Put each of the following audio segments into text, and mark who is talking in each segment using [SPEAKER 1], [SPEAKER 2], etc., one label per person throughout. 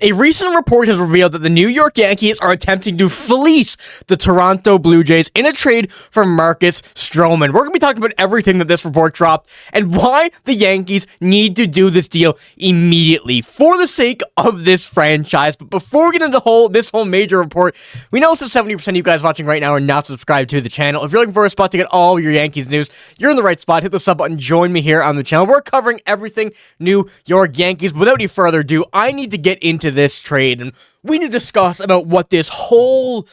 [SPEAKER 1] A recent report has revealed that the New York Yankees are attempting to fleece the Toronto Blue Jays in a trade for Marcus Stroman. We're going to be talking about everything that this report dropped and why the Yankees need to do this deal immediately for the sake of this franchise. But before we get into this whole major report, we know that 70% of you guys watching right now are not subscribed to the channel. If you're looking for a spot to get all your Yankees news, you're in the right spot. Hit the sub button, join me here on the channel. We're covering everything New York Yankees. But without any further ado, I need to get into this trade, and we need to discuss about what this whole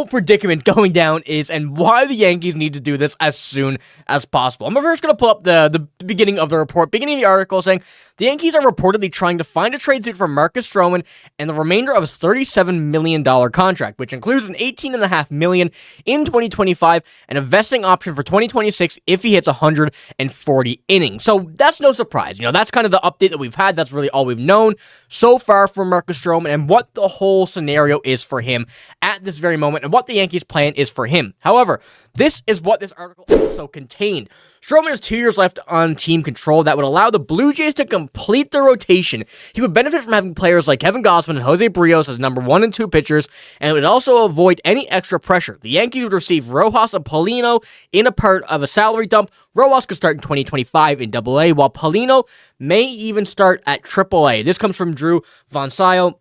[SPEAKER 1] predicament going down is and why the Yankees need to do this as soon as possible. I'm first going to pull up the beginning of the report, beginning of the article, saying the Yankees are reportedly trying to find a trade suit for Marcus Stroman and the remainder of his $37 million contract, which includes an $18.5 million in 2025 and a vesting option for 2026 if he hits 140 innings. So that's no surprise. That's kind of the update that we've had. That's really all we've known so far from Marcus Stroman and what the whole scenario is for him at this very moment and what the Yankees' plan is for him. However, this is what this article also contained. Stroman has 2 years left on team control that would allow the Blue Jays to complete the rotation. He would benefit from having players like Kevin Gausman and Jose Barrios as number 1 and 2 pitchers, and it would also avoid any extra pressure. The Yankees would receive Rojas and Paulino in a part of a salary dump. Rojas could start in 2025 in AA, while Paulino may even start at AAA. This comes from Drew Von Sile.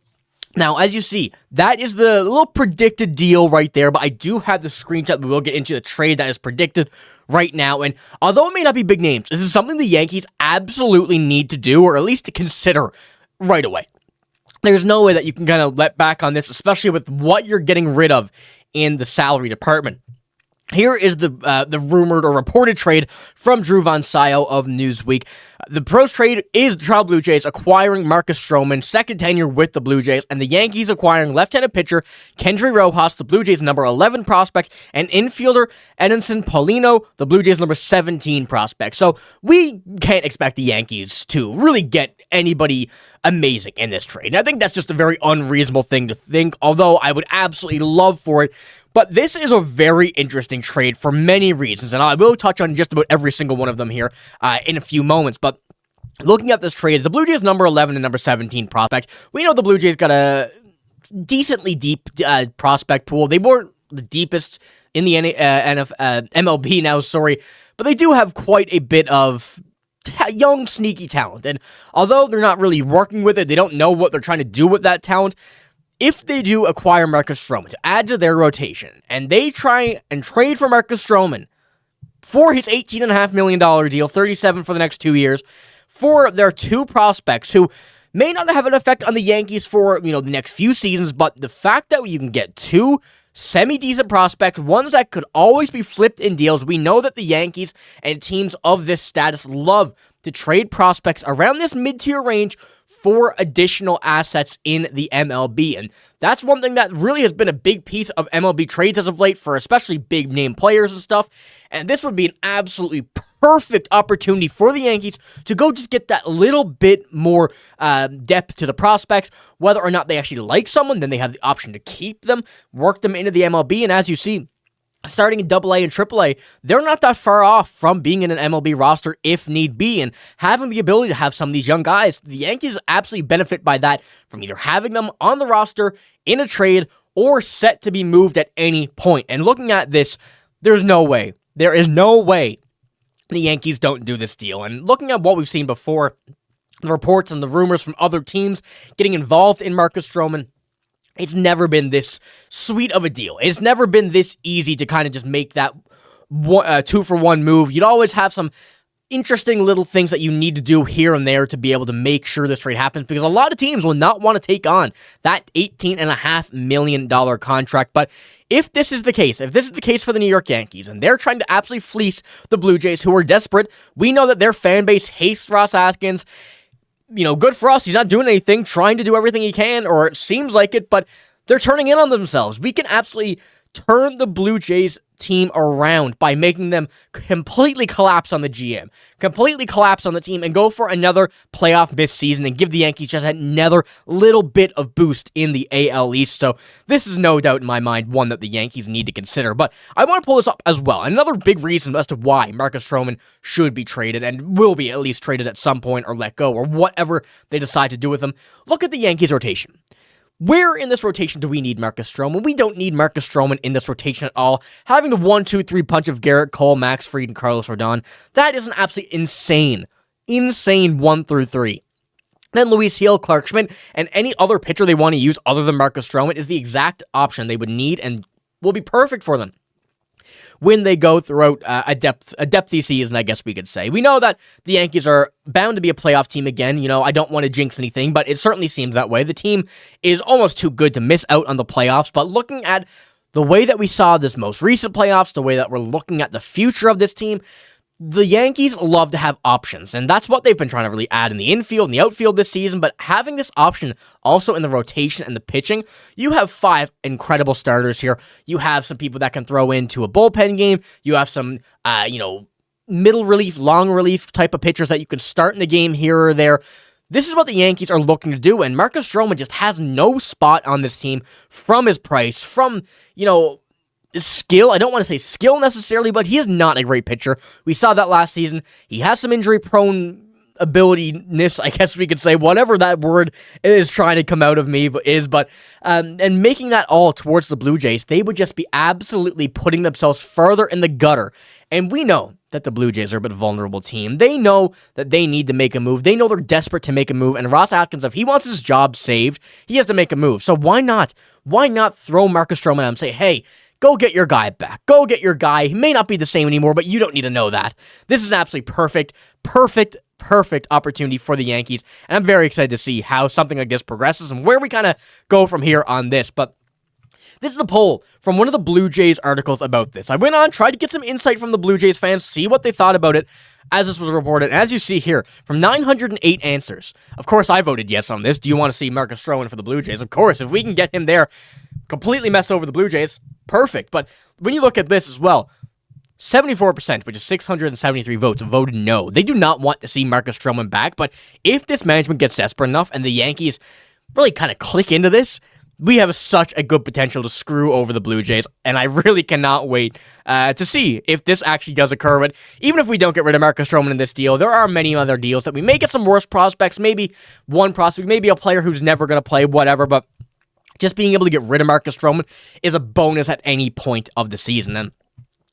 [SPEAKER 1] Now, as you see, that is the little predicted deal right there, but I do have the screenshot. We will get into the trade that is predicted right now, and although it may not be big names, this is something the Yankees absolutely need to do, or at least to consider right away. There's no way that you can kind of let back on this, especially with what you're getting rid of in the salary department. Here is the rumored or reported trade from Drew Von Sile of Newsweek. The pros trade is the Toronto Blue Jays acquiring Marcus Stroman, second tenure with the Blue Jays, and the Yankees acquiring left-handed pitcher Kendry Rojas, the Blue Jays' number 11 prospect, and infielder Edinson Paulino, the Blue Jays' number 17 prospect. So we can't expect the Yankees to really get anybody amazing in this trade. And I think that's just a very unreasonable thing to think, although I would absolutely love for it. But this is a very interesting trade for many reasons, and I will touch on just about every single one of them here in a few moments. But looking at this trade, the Blue Jays number 11 and number 17 prospect, we know the Blue Jays got a decently deep prospect pool. They weren't the deepest in the MLB now, but they do have quite a bit of young, sneaky talent. And although they're not really working with it, they don't know what they're trying to do with that talent. If they do acquire Marcus Stroman to add to their rotation, and they try and trade for Marcus Stroman for his $18.5 million deal, $37 for the next 2 years, for their two prospects who may not have an effect on the Yankees for, the next few seasons, but the fact that you can get two semi-decent prospects, ones that could always be flipped in deals. We know that the Yankees and teams of this status love to trade prospects around this mid-tier range for additional assets in the MLB. And that's one thing that really has been a big piece of MLB trades as of late for especially big name players and stuff. And this would be an absolutely perfect opportunity for the Yankees to go just get that little bit more depth to the prospects. Whether or not they actually like someone, then they have the option to keep them, work them into the MLB. And as you see, starting in AA and AAA, they're not that far off from being in an MLB roster if need be, and having the ability to have some of these young guys, the Yankees absolutely benefit by that, from either having them on the roster, in a trade, or set to be moved at any point. And looking at this, there is no way the Yankees don't do this deal. And looking at what we've seen before, the reports and the rumors from other teams getting involved in Marcus Stroman, it's never been this sweet of a deal. It's never been this easy to kind of just make that 2-for-1 move. You'd always have some interesting little things that you need to do here and there to be able to make sure this trade happens, because a lot of teams will not want to take on that $18.5 million contract. But if this is the case for the New York Yankees, and they're trying to absolutely fleece the Blue Jays, who are desperate, we know that their fan base hates Ross Askins. Good for us. He's not doing anything, trying to do everything he can, or it seems like it, but they're turning in on themselves. We can absolutely turn the Blue Jays team around by making them completely collapse on the GM, completely collapse on the team, and go for another playoff missed season and give the Yankees just another little bit of boost in the AL East. So this is no doubt in my mind one that the Yankees need to consider. But I want to pull this up as well. Another big reason as to why Marcus Stroman should be traded and will be at least traded at some point or let go or whatever they decide to do with him. Look at the Yankees rotation. Where in this rotation do we need Marcus Stroman? We don't need Marcus Stroman in this rotation at all. Having the 1-2-3 punch of Garrett Cole, Max Fried, and Carlos Rodon, that is an absolutely insane 1 through 3. Then Luis Gil, Clark Schmidt, and any other pitcher they want to use other than Marcus Stroman is the exact option they would need and will be perfect for them when they go throughout a depthy season, I guess we could say. We know that the Yankees are bound to be a playoff team again. You know, I don't want to jinx anything, but it certainly seems that way. The team is almost too good to miss out on the playoffs, but looking at the way that we saw this most recent playoffs, the way that we're looking at the future of this team, the Yankees love to have options, and that's what they've been trying to really add in the infield and the outfield this season, but having this option also in the rotation and the pitching, you have 5 incredible starters here. You have some people that can throw into a bullpen game. You have some, middle relief, long relief type of pitchers that you can start in the game here or there. This is what the Yankees are looking to do, and Marcus Stroman just has no spot on this team from his price, from, skill. I don't want to say skill necessarily, but he is not a great pitcher. We saw that last season. He has some injury-prone ability-ness, I guess we could say, whatever that word is trying to come out of me and making that all towards the Blue Jays, they would just be absolutely putting themselves further in the gutter. And we know that the Blue Jays are a bit vulnerable team. They know that they need to make a move. They know they're desperate to make a move. And Ross Atkins, if he wants his job saved, he has to make a move. So why not? Why not throw Marcus Stroman at him and say, hey, go get your guy back. Go get your guy. He may not be the same anymore, but you don't need to know that. This is an absolutely perfect opportunity for the Yankees, and I'm very excited to see how something like this progresses and where we kind of go from here on this. But this is a poll from one of the Blue Jays articles about this. I went on, tried to get some insight from the Blue Jays fans, see what they thought about it as this was reported. As you see here, from 908 answers. Of course, I voted yes on this. Do you want to see Marcus Stroman for the Blue Jays? Of course, if we can get him there, completely mess over the Blue Jays, perfect. But when you look at this as well, 74%, which is 673 votes, voted no. They do not want to see Marcus Stroman back, but if this management gets desperate enough and the Yankees really kind of click into this, we have such a good potential to screw over the Blue Jays, and I really cannot wait to see if this actually does occur. But even if we don't get rid of Marcus Stroman in this deal, there are many other deals that we may get some worse prospects, maybe one prospect, maybe a player who's never going to play, whatever, but just being able to get rid of Marcus Stroman is a bonus at any point of the season. And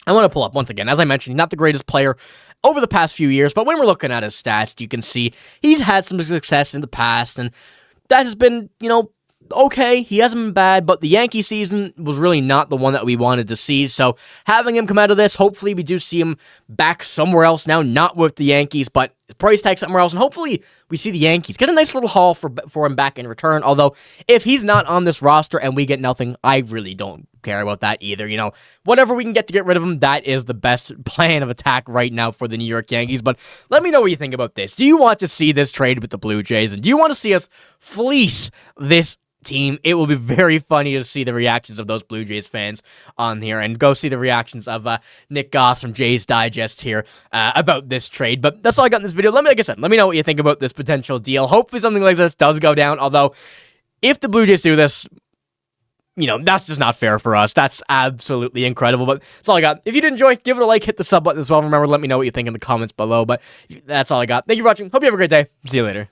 [SPEAKER 1] I want to pull up, once again, as I mentioned, not the greatest player over the past few years, but when we're looking at his stats, you can see he's had some success in the past, and that has been, okay, he hasn't been bad, but the Yankee season was really not the one that we wanted to see, so having him come out of this, hopefully we do see him back somewhere else now, not with the Yankees, but price tag somewhere else, and hopefully we see the Yankees get a nice little haul for him back in return, although if he's not on this roster and we get nothing, I really don't care about that either. Whatever we can get rid of him, that is the best plan of attack right now for the New York Yankees. But let me know what you think about this. Do you want to see this trade with the Blue Jays, and do you want to see us fleece this team? It will be very funny to see the reactions of those Blue Jays fans on here, and go see the reactions of Nick Goss from Jays Digest here about this trade. But that's all I got in this video. Like I said, let me know what you think about this potential deal. Hopefully something like this does go down, although if the Blue Jays do this, that's just not fair for us. That's absolutely incredible, but that's all I got. If you did enjoy, give it a like, hit the sub button as well. Remember, let me know what you think in the comments below, but that's all I got. Thank you for watching. Hope you have a great day. See you later.